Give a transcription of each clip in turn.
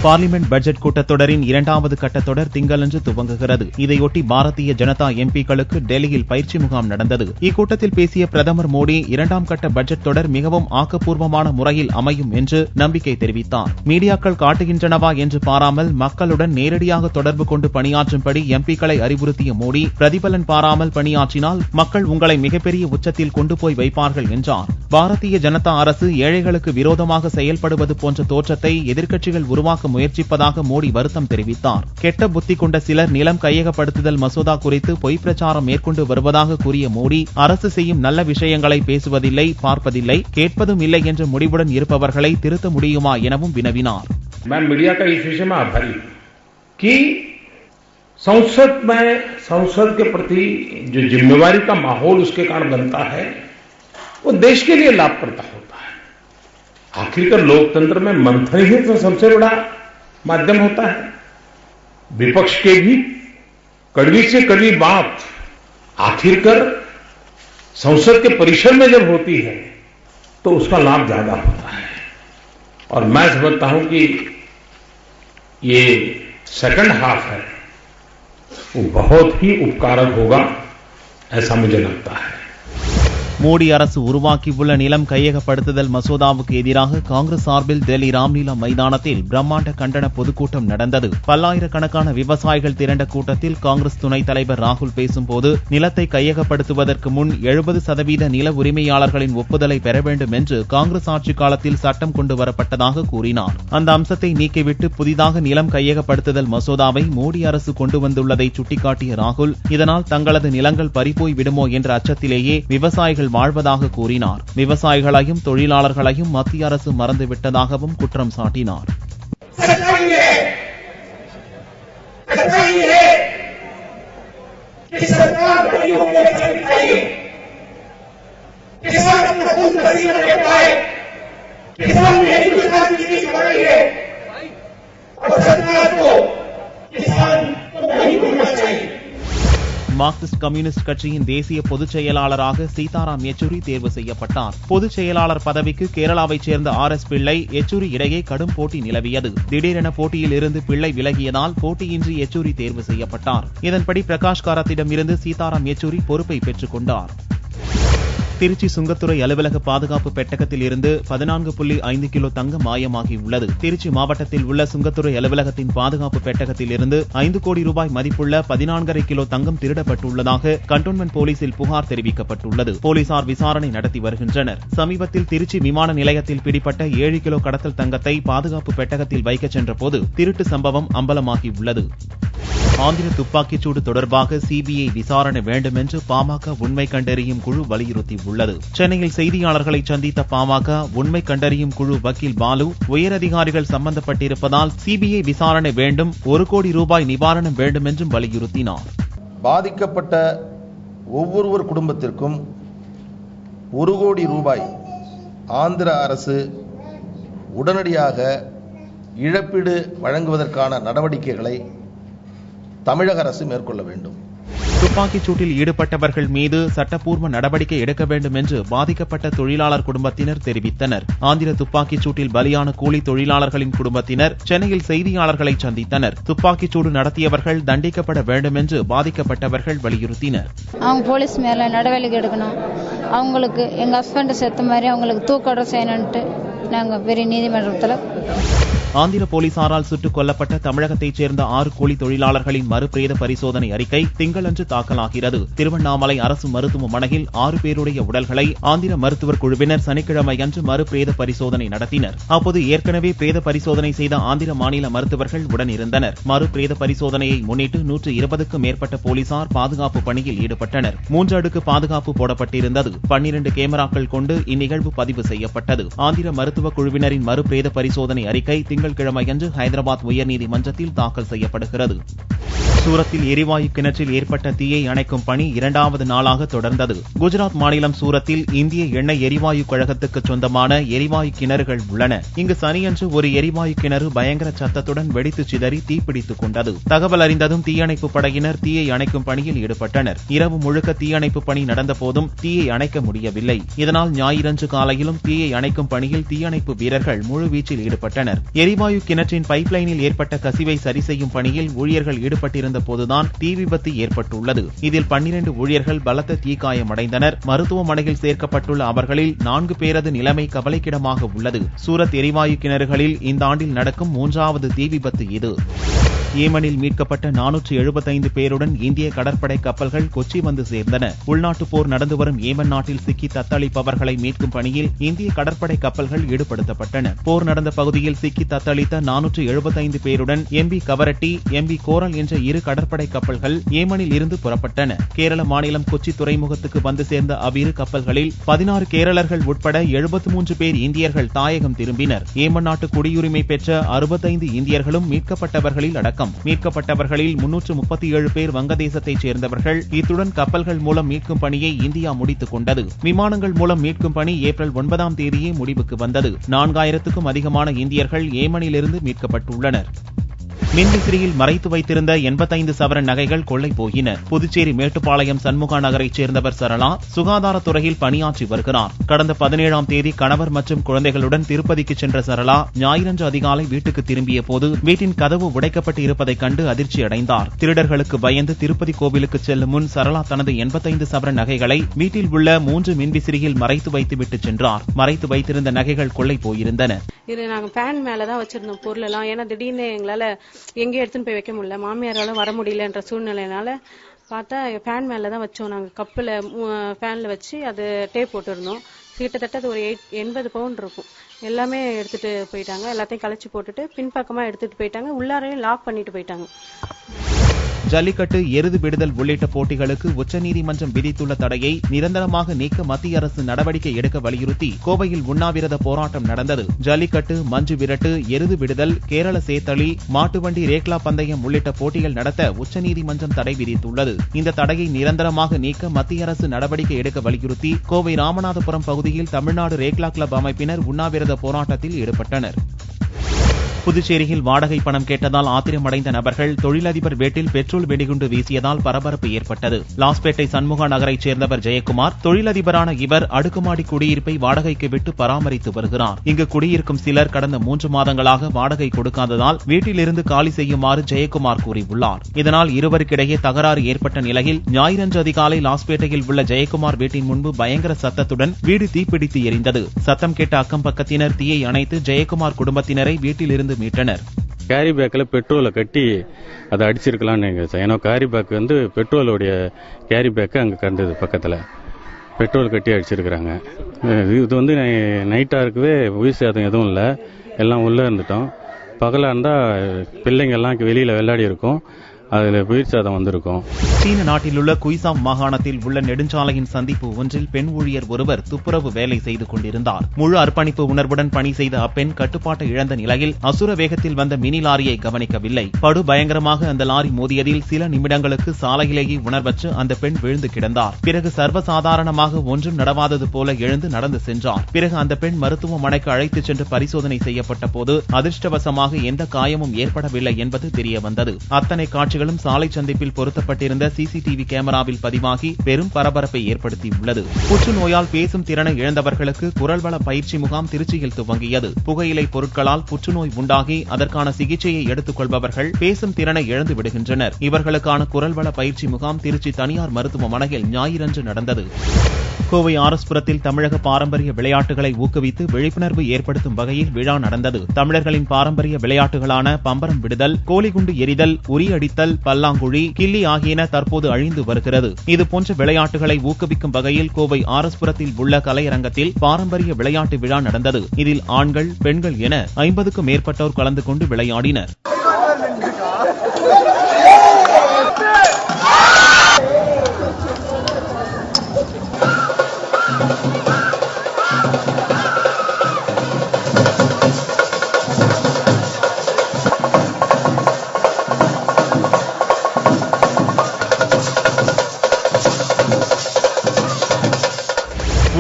Parliament budget கூட்டத்தொடரின் இரண்டாவது கட்டத்தொடர் திங்களன்று துவங்குகிறது. இதையொட்டி பாரதிய ஜனதா எம்பிக்களுக்கு டெல்லியில் பயிற்சி முகாம் நடந்தது. இக்கூட்டத்தில் பேசிய பிரதமர் மோடி இரண்டாம் கட்ட பட்ஜெட் தொடர் மிகவும் ஆக்கப்பூர்வமான முறையில் அமையும் என்று நம்பிக்கை தெரிவித்தார். மீடியாக்கள் காட்டுகின்றனவா என்று பாராமல் மக்களுடன் நேரடியாக தொடர்பு கொண்டு பணியாற்றும்படி எம்பிக்களை அறிவுறுத்திய மோடி, பிரதிபலன் பாராமல் பணியாற்றினால் மக்கள் உங்களை மிகப்பெரிய உச்சத்தில் கொண்டு போய் வைப்பார்கள் என்றார். பாரதிய ஜனதா அரசு ஏழைகளுக்கு விரோதமாக செயல்படுவது போன்ற தோற்றத்தை எதிர்க்கட்சிகள் உருவாக்க முயற்சிப்பதாக மோடி வருத்தம் தெரிவித்தார். கெட்ட புத்தி கொண்ட சிலர் நிலம் கையகப்படுத்துதல் மசோதா குறித்து பொய் பிரச்சாரம் மேற்கொண்டு வருவதாக கூறிய மோடி, அரசு செய்யும் நல்ல விஷயங்களை பேசுவதில்லை, பார்ப்பதில்லை, கேட்பதும் இல்லை என்ற முடிவுடன் இருப்பவர்களை திருத்த முடியுமா எனவும் வினவினார். संसद में संसद के प्रति जो जिम्मेवारी का माहौल उसके कारण बनता है वो देश के लिए लाभप्रद होता है। आखिरकार लोकतंत्र में मंथन ही तो सबसे बड़ा माध्यम होता है। विपक्ष के भी कड़वी से कड़वी बात आखिरकार संसद के परिसर में जब होती है तो उसका लाभ ज्यादा होता है। और मैं समझता हूं कि ये सेकंड हाफ है वो बहुत ही उपकारक होगा, ऐसा मुझे लगता है. மோடி அரசு உருவாக்கியுள்ள நிலம் கையகப்படுத்துதல் மசோதாவுக்கு எதிராக காங்கிரஸ் சார்பில் டெல்லி ராம்லீலா மைதானத்தில் பிரம்மாண்ட கண்டன பொதுக்கூட்டம் நடந்தது. பல்லாயிரக்கணக்கான விவசாயிகள் திரண்ட கூட்டத்தில் காங்கிரஸ் துணைத் தலைவர் ராகுல் பேசும்போது, நிலத்தை கையகப்படுத்துவதற்கு முன் 70% நில உரிமையாளர்களின் ஒப்புதலை பெற வேண்டும் என்று காங்கிரஸ் ஆட்சி காலத்தில் சட்டம் கொண்டு வரப்பட்டதாக கூறினார். அந்த அம்சத்தை நீக்கிவிட்டு புதிதாக நிலம் கையகப்படுத்துதல் மசோதாவை மோடி அரசு கொண்டு வந்துள்ளதை சுட்டிக்காட்டிய ராகுல், இதனால் தங்களது நிலங்கள் பறிபோய் விடுமோ என்ற அச்சத்திலேயே விவசாயிகள் வாழ்வதாக கூறினார். விவசாயிகளையும் தொழிலாளர்களையும் மத்திய அரசு மறந்துவிட்டதாகவும் குற்றம் சாட்டினார். மார்க்சிஸ்ட் கம்யூனிஸ்ட் கட்சியின் தேசிய பொதுச் செயலாளராக சீதாராம் யெச்சூரி தேர்வு செய்யப்பட்டார். பொதுச் செயலாளர் பதவிக்கு கேரளாவைச் சேர்ந்த RS பிள்ளை, யெச்சூரி இடையே கடும் போட்டி நிலவியது. திடீரென போட்டியில் இருந்து பிள்ளை விலகியதால் போட்டியின்றி யெச்சூரி தேர்வு செய்யப்பட்டார். இதன்படி பிரகாஷ் காரத்திடமிருந்து சீதாராம் யெச்சூரி பொறுப்பை பெற்றுக் கொண்டார். திருச்சி சுங்கத்துறை அலுவலக பாதுகாப்பு பெட்டகத்தில் இருந்து 14.5 கிலோ தங்கம் மாயமாகியுள்ளது. திருச்சி மாவட்டத்தில் உள்ள சுங்கத்துறை அலுவலகத்தின் பாதுகாப்பு பெட்டகத்தில் இருந்து 5 கோடி ரூபாய் மதிப்புள்ள 14.5 கிலோ தங்கம் திருடப்பட்டுள்ளதாக கண்டோன்மென்ட் போலீசில் புகார் தெரிவிக்கப்பட்டுள்ளது. போலீசார் விசாரணை நடத்தி வருகின்றனர். சமீபத்தில் திருச்சி விமான நிலையத்தில் பிடிப்பட்ட 7 கிலோ கடத்தல் தங்கத்தை பாதுகாப்பு பெட்டகத்தில் வைக்கச் சென்றபோது திருட்டு சம்பவம் அம்பலமாகியுள்ளது. ஆந்திர துப்பாக்கிச்சூடு தொடர்பாக CBI விசாரணை வேண்டும் என்று பாமக உண்மை கண்டறியும் குழு வலியுறுத்தியுள்ளது. சென்னையில் செய்தியாளர்களை சந்தித்த பாமக உண்மை கண்டறியும் குழு வக்கீல் பாலு, உயரதிகாரிகள் சம்பந்தப்பட்டிருப்பதால் CBI விசாரணை வேண்டும், 1 கோடி ரூபாய் நிவாரணம் வேண்டும் என்றும் வலியுறுத்தினார். பாதிக்கப்பட்ட ஒவ்வொரு குடும்பத்திற்கும் 1 கோடி ரூபாய் ஆந்திர அரசு உடனடியாக இழப்பீடு வழங்குவதற்கான நடவடிக்கைகளை தமிழக அரசு மேற்கொள்ள வேண்டும். துப்பாக்கிச் சூட்டில் ஈடுபட்டவர்கள் மீது சட்டப்பூர்வ நடவடிக்கை எடுக்க வேண்டும் என்று பாதிக்கப்பட்ட தொழிலாளர் குடும்பத்தினர் தெரிவித்தனர். ஆந்திர துப்பாக்கிச் சூட்டில் பலியான கூலி தொழிலாளர்களின் குடும்பத்தினர் சென்னையில் செய்தியாளர்களை சந்தித்தனர். துப்பாக்கிச் சூடு நடத்தியவர்கள் தண்டிக்கப்பட வேண்டும் என்று பாதிக்கப்பட்டவர்கள் வலியுறுத்தினர். அவங்க போலீஸ் மேல நடவடிக்கை எடுக்கணும், அவங்களுக்கு எங்க ஹஸ்பண்ட் செத்த மாதிரி அவங்களுக்கு தூக்கட செய்யணும்ட்டு நாங்க பெரிய நீதிமன்றத்தில். ஆந்திர போலீசாரால் சுட்டுக் கொல்லப்பட்ட தமிழகத்தைச் சேர்ந்த 6 கூலி தொழிலாளர்களின் மறுபிரேத பரிசோதனை அறிக்கை திங்களன்று தாக்கலாகிறது. திருவண்ணாமலை அரசு மருத்துவமனையில் 6 பேருடைய உடல்களை ஆந்திர மருத்துவர் குழுவினர் சனிக்கிழமை அன்று மறுபிரேத பரிசோதனை நடத்தினர். அப்போது ஏற்கனவே பிரேத பரிசோதனை செய்த ஆந்திர மாநில மருத்துவர்கள் உடன் இருந்தனர். மறுபிரேத பரிசோதனையை முன்னிட்டு 120க்கும் மேற்பட்ட போலீசார் பாதுகாப்பு பணியில் ஈடுபட்டனர். 3 அடுக்கு பாதுகாப்பு போடப்பட்டிருந்தது. 12 கேமராக்கள் கொண்டு இந்நிகழ்வு பதிவு செய்யப்பட்டது. ஆந்திர மருத்துவ குழுவினரின் மறுபிரேத பரிசோதனை அறிக்கை திங்கட்கிழமையன்று ஹைதராபாத் உயர்நீதிமன்றத்தில் தாக்கல் செய்யப்படுகிறது. சூரத்தில் எரிவாயு கிணற்றில் ஏற்பட்ட தீயை அணைக்கும் பணி 2வது நாளாக தொடர்ந்தது. குஜராத் மாநிலம் சூரத்தில் இந்திய எண்ணெய் எரிவாயு கழகத்துக்கு சொந்தமான எரிவாயு கிணறுகள் உள்ளன. இங்கு சனியன்று ஒரு எரிவாயு கிணறு பயங்கர சத்தத்துடன் வெடித்து சிதறி தீப்பிடித்துக் கொண்டது. தகவல் அறிந்ததும் தீயணைப்பு படையினர் தீயை அணைக்கும் பணியில் ஈடுபட்டனர். இரவு முழுக்க தீயணைப்பு பணி நடந்த போதும் தீயை அணைக்க முடியவில்லை. இதனால் ஞாயிறன்று காலையிலும் தீயை அணைக்கும் பணியில் தீயணைப்பு வீரர்கள் முழுவீச்சில் ஈடுபட்டனர். எரிவாயு கிணற்றின் பைப்லைனில் ஏற்பட்ட கசிவை சரி செய்யும் பணியில் ஊழியர்கள் ஈடுபட்டிருந்த போதுதான் தீ விபத்து ஏற்பட்டுள்ளது. இதில் 12 ஊழியர்கள் பலத்த தீக்காயமடைந்தனர். மருத்துவமனையில் சேர்க்கப்பட்டுள்ள அவர்களில் 4 பேரது நிலைமை கவலைக்கிடமாக உள்ளது. சூரத் எரிவாயு கிணறுகளில் இந்த ஆண்டில் நடக்கும் 3வது தீ விபத்து இது. ஏமனில் மீட்கப்பட்ட 475 பேருடன் இந்திய கடற்படை கப்பல்கள் கொச்சி வந்து சேர்ந்தன. உள்நாட்டு போர் நடந்து வரும் ஏமன் நாட்டில் சிக்கி தத்தளிப்பவர்களை மீட்கும் பணியில் இந்திய கடற்படை கப்பல்கள் ஈடுபடுத்தப்பட்டன. போர் நடந்த பகுதியில் சிக்கி தத்தளித்த 475 பேருடன் MV கவரட்டி, MV கோரல் என்ற 2 கடற்படை கப்பல்கள் ஏமனில் இருந்து புறப்பட்டன. கேரள மாநிலம் கொச்சி துறைமுகத்துக்கு வந்து சேர்ந்த அவ்விரு கப்பல்களில் 16 கேரளர்கள் உட்பட 73 பேர் இந்தியர்கள் தாயகம் திரும்பினர். ஏமன் நாட்டு குடியுரிமை பெற்ற 65 இந்தியர்களும் மீட்கப்பட்டவர்களில் அடக்கம். மீட்கப்பட்டவர்களில் 337 பேர் வங்கதேசத்தைச் சேர்ந்தவர்கள். இத்துடன் கப்பல்கள் மூலம் மீட்கும் பணியை இந்தியா முடித்துக் கொண்டது. விமானங்கள் மூலம் மீட்கும் பணி ஏப்ரல் 9ஆம் தேதியே முடிவுக்கு வந்தது. 4000க்கும் அதிகமான இந்தியர்கள் ஏமனிலிருந்து மீட்கப்பட்டுள்ளனர். மின்விசிறியில் மறைத்து வைத்திருந்த 85 சவரன் நகைகள் கொள்ளை போயின. புதுச்சேரி மேட்டுப்பாளையம் சண்முகா நகரைச் சேர்ந்தவர் சரளா சுகாதாரத்துறையில் பணியாற்றி வருகிறார். கடந்த 17ஆம் தேதி கணவர் மற்றும் குழந்தைகளுடன் திருப்பதிக்கு சென்ற சரளா ஞாயிறன்று அதிகாலை வீட்டுக்கு திரும்பிய போது வீட்டின் கதவு உடைக்கப்பட்டு இருப்பதைக் கண்டு அதிர்ச்சி அடைந்தார். திருடர்களுக்கு பயந்து திருப்பதி கோவிலுக்கு செல்லும் முன் சரளா தனது 85 சவரன் நகைகளை வீட்டில் உள்ள 3 மின்விசிறியில் மறைத்து வைத்துவிட்டு சென்றார். மறைத்து வைத்திருந்த நகைகள் கொள்ளை போயிருந்தன. இது நாங்க ஃபேன் மேலதான் வச்சிருந்தோம் பொருள் எல்லாம். ஏன்னா திடீர்னு எங்களால எங்கேயும் எடுத்துன்னு போய் வைக்க முடியல, மாமியாராலும் வர முடியலன்ற சூழ்நிலையினால பார்த்தா ஃபேன் மேலதான் வச்சோம். நாங்க கப்பில் ஃபேன்ல வச்சு அது டேப் போட்டுருந்தோம். கிட்டத்தட்ட அது ஒரு 80 பவுண்ட் இருக்கும். எல்லாமே எடுத்துட்டு போயிட்டாங்க. எல்லாத்தையும் கலைச்சு போட்டுட்டு பின்பக்கமா எடுத்துட்டு போயிட்டாங்க. உள்ளாரையும் லாக் பண்ணிட்டு போயிட்டாங்க. ஜல்லிக்கட்டு, எருது விடுதல் உள்ளிட்ட போட்டிகளுக்கு உச்சநீதிமன்றம் விதித்துள்ள தடையை நிரந்தரமாக நீக்க மத்திய அரசு நடவடிக்கை எடுக்க வலியுறுத்தி கோவையில் உண்ணாவிரத போராட்டம் நடந்தது. ஜல்லிக்கட்டு, மஞ்சு விரட்டு, எருது விடுதல், கேரள சேத்தளி, மாட்டுவண்டி ரேக்லா பந்தயம் உள்ளிட்ட போட்டிகள் நடத்த உச்சநீதிமன்றம் தடை விதித்துள்ளது. இந்த தடையை நிரந்தரமாக நீக்க மத்திய அரசு நடவடிக்கை எடுக்க வலியுறுத்தி கோவை ராமநாதபுரம் பகுதியில் தமிழ்நாடு ரேக்லா கிளப் அமைப்பினர் உண்ணாவிரத போராட்டத்தில் ஈடுபட்டனர். புதுச்சேரியில் வாடகை பணம் கேட்டதால் ஆத்திரமடைந்த நபர்கள் தொழிலதிபர் வீட்டில் பெட்ரோல் வெடிகுண்டு வீசியதால் பரபரப்பு ஏற்பட்டது. லாஸ்பேட்டை சண்முகா நகரைச் சேர்ந்தவர் ஜெயக்குமார். தொழிலதிபரான இவர் அடுக்குமாடி குடியிருப்பை வாடகைக்கு விட்டு பராமரித்து வருகிறார். இங்கு குடியிருக்கும் சிலர் கடந்த 3 மாதங்களாக வாடகை கொடுக்காததால் வீட்டிலிருந்து காலி செய்யுமாறு ஜெயக்குமார் கூறியுள்ளார். இதனால் இருவருக்கிடையே தகராறு ஏற்பட்ட நிலையில் ஞாயிறன்று அதிகாலை லாஸ்பேட்டையில் உள்ள ஜெயக்குமார் வீட்டின் முன்பு பயங்கர சத்தத்துடன் வீடு தீப்பிடித்து எரிந்தது. சத்தம் கேட்ட அக்கம் பக்கத்தினர் தீயை அணைத்து ஜெயக்குமார் குடும்பத்தினரை வீட்டிலிருந்து மீட்டனர். கேரி பேக்கில் பெட்ரோலை கட்டி அதை அடிச்சிருக்கலான்னு ஏன்னா கேரி பேக் வந்து பெட்ரோலோடைய கேரி பேக்கு அங்கே கண்டது பக்கத்தில் பெட்ரோல் கட்டி அடிச்சிருக்கிறாங்க. இது வந்து நைட்டாக இருக்கவே உயிர் சேதம் எதுவும் இல்லை, எல்லாம் உள்ளே இருந்துட்டோம். பகலாக இருந்தால் பிள்ளைங்கள்லாம் வெளியில் விளையாடி இருக்கும், அதில் உயிர் சேதம் வந்திருக்கும். சீன நாட்டில் உள்ள குய்சாம் மாகாணத்தில் உள்ள நெடுஞ்சாலையின் சந்திப்பு ஒன்றில் பெண் ஊழியர் ஒருவர் துப்புரவு வேலை செய்து கொண்டிருந்தார். முழு அர்ப்பணிப்பு உணர்வுடன் பணி செய்த அப்பெண் கட்டுப்பாட்டை இழந்த நிலையில் அசுர வேகத்தில் வந்த மினி லாரியை கவனிக்கவில்லை. படு பயங்கரமாக அந்த லாரி மோதியதில் சில நிமிடங்களுக்கு சாலையிலேயே உணர்வற்று அந்த பெண் விழுந்து கிடந்தார். பிறகு சர்வசாதாரணமாக ஒன்றும் நடவாதது போல எழுந்து நடந்து சென்றார். பிறகு அந்த பெண் மருத்துவமனைக்கு அழைத்துச் சென்று பரிசோதனை செய்யப்பட்ட போது அதிர்ஷ்டவசமாக எந்த காயமும் ஏற்படவில்லை என்பது தெரியவந்தது. அத்தனை காட்சிகளும் சாலை சந்திப்பில் பொருத்தப்பட்டிருந்த சிசிடிவி கேமராவில் பதிவாகி பெரும் பரபரப்பை ஏற்படுத்தியுள்ளது. புற்றுநோயால் பேசும் திறனை இழந்தவர்களுக்கு குரல்வள பயிற்சி முகாம் திருச்சியில் துவங்கியது. புகையிலை பொருட்களால் புற்றுநோய் உண்டாகி அதற்கான சிகிச்சையை எடுத்துக் கொள்பவர்கள் பேசும் திறனை இழந்து விடுகின்றனர். இவர்களுக்கான குரல்வள பயிற்சி முகாம் திருச்சி தனியார் மருத்துவமனையில் ஞாயிறன்று நடந்தது. கோவை ஆர்எஸ்புரத்தில் தமிழக பாரம்பரிய விளையாட்டுகளை ஊக்குவித்து விழிப்புணர்வு ஏற்படுத்தும் வகையில் விழா நடந்தது. தமிழர்களின் பாரம்பரிய விளையாட்டுகளான பம்பரம் விடுதல், கோலிகுண்டு எறிதல், உரி அடித்தல், பல்லாங்குழி, கில்லி ஆகியன தற்போது அழிந்து வருகிறது. இதுபோன்ற விளையாட்டுகளை ஊக்குவிக்கும் வகையில் கோவை ஆர்எஸ்புரத்தில் உள்ள கலையரங்கத்தில் பாரம்பரிய விளையாட்டு விழா நடந்தது. இதில் ஆண்கள், பெண்கள் என 50க்கும் மேற்பட்டோர் கலந்து கொண்டு விளையாடினர்.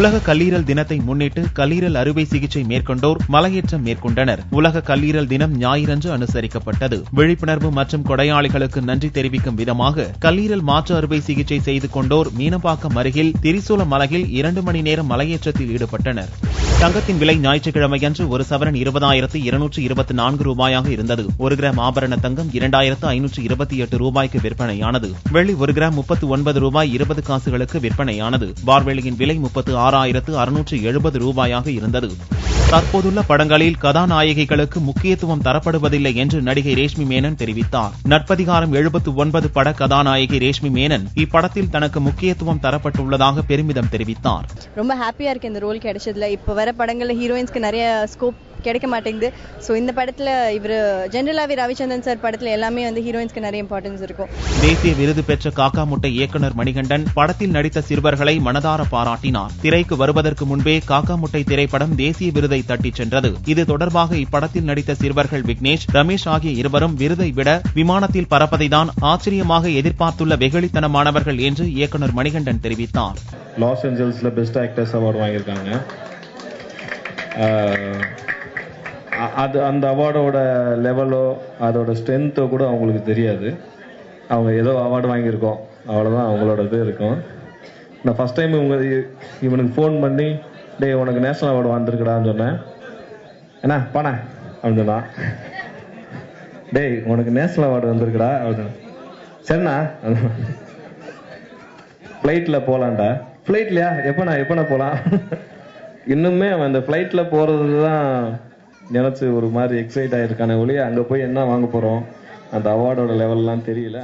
உலக கல்லீரல் தினத்தை முன்னிட்டு கல்லீரல் அறுவை சிகிச்சை மேற்கொண்டோர் மலையேற்றம் மேற்கொண்டனர். உலக கல்லீரல் தினம் ஞாயிறன்று அனுசரிக்கப்பட்டது. விழிப்புணர்வு மற்றும் கொடையாளிகளுக்கு நன்றி தெரிவிக்கும் விதமாக கல்லீரல் மாற்று அறுவை சிகிச்சை செய்து கொண்டோர் மீனம்பாக்கம் அருகில் திரிசூல மலையில் 2 மணி நேரம் மலையேற்றத்தில் ஈடுபட்டனர். தங்கத்தின் விலை ஞாயிற்றுக்கிழமையன்று ஒரு சவரன் 20,224 ரூபாயாக இருந்தது. 1 கிராம் ஆபரண தங்கம் 2,528 ரூபாய்க்கு விற்பனையானது. வெள்ளி 1 கிராம் 39 ரூபாய் 20 காசுகளுக்கு விற்பனையானது. பார்வெளியின் விலை 36,670 ரூபாயாக இருந்தது. தற்போதுள்ள படங்களில் கதாநாயகிகளுக்கு முக்கியத்துவம் தரப்படுவதில்லை என்று நடிகை ரேஷ்மி மேனன் தெரிவித்தார். நட்பதிகாரம் 79 பட கதாநாயகி ரேஷ்மி மேனன் இப்படத்தில் தனக்கு முக்கியத்துவம் தரப்பட்டுள்ளதாக பெருமிதம் தெரிவித்தார். ரொம்ப ஹாப்பியா இருக்கு இந்த ரோல் கிடைச்சதுல. இப்ப வர படங்கள்ல ஹீரோயின்ஸ்க்கு நிறைய ஸ்கோப் கிடைக்க மாட்டேங்குது. ஸோ இந்த படத்துல இவர் ஜெனரலாவே ரவிச்சந்திரன் சார் படத்துல எல்லாமே ஹீரோயின்ஸ்க்கு நிறைய இம்பார்ட்டன்ஸ் இருக்கும். தேசிய விருது பெற்ற காக்கா முட்டை இயக்குனர் மணிகண்டன் படத்தில் நடித்த சிறுவர்களை மனதார பாராட்டினார். திரைக்கு வருவதற்கு முன்பே காக்கா முட்டை திரைப்படம் தேசிய விருதை தட்டிச் சென்றது. இது தொடர்பாக இப்படத்தில் நடித்த சிறுவர்கள் விக்னேஷ், ரமேஷ் ஆகிய இருவரும் விருதை விட விமானத்தில் பறப்பதைதான் ஆச்சரியமாக எதிர்பார்த்துள்ள வெகுளித்தனமானவர்கள் என்று இயக்குனர் மணிகண்டன் தெரிவித்தார். லாஸ் ஏஞ்சல்ஸ்ல பெஸ்ட் ஆக்டர்ஸ் அவார்டு வாங்கியிருக்காங்க. அது அந்த அவார்டோட லெவலோ அதோட ஸ்ட்ரென்த்தோ கூட அவங்களுக்கு தெரியாது. அவங்க ஏதோ அவார்டு வாங்கியிருக்கோம் அவ்வளோதான் அவங்களோட இது இருக்கும். நான் ஃபர்ஸ்ட் டைம் இவனுக்கு ஃபோன் பண்ணி டே உனக்கு நேஷனல் அவார்டு வந்திருக்கடான்னு சொன்னேன். என்ன பாண்ணா அப்படின்னு சொன்னான். டேய் உனக்கு நேஷனல் அவார்டு வந்திருக்குடா அப்படின்னு. சரிண்ணா ஃப்ளைட்டில் போகலான்டா. ஃப்ளைட்லையா எப்பண்ணா போகலாம். இன்னுமே அவன் அந்த ஃப்ளைட்டில் போகிறது தான் நினச்சி ஒரு மாதிரி எக்ஸைட் ஆகிருக்கானே ஒழிய அங்கே போய் என்ன வாங்க போகிறோம் அந்த அவார்டோட லெவல்லாம் தெரியல.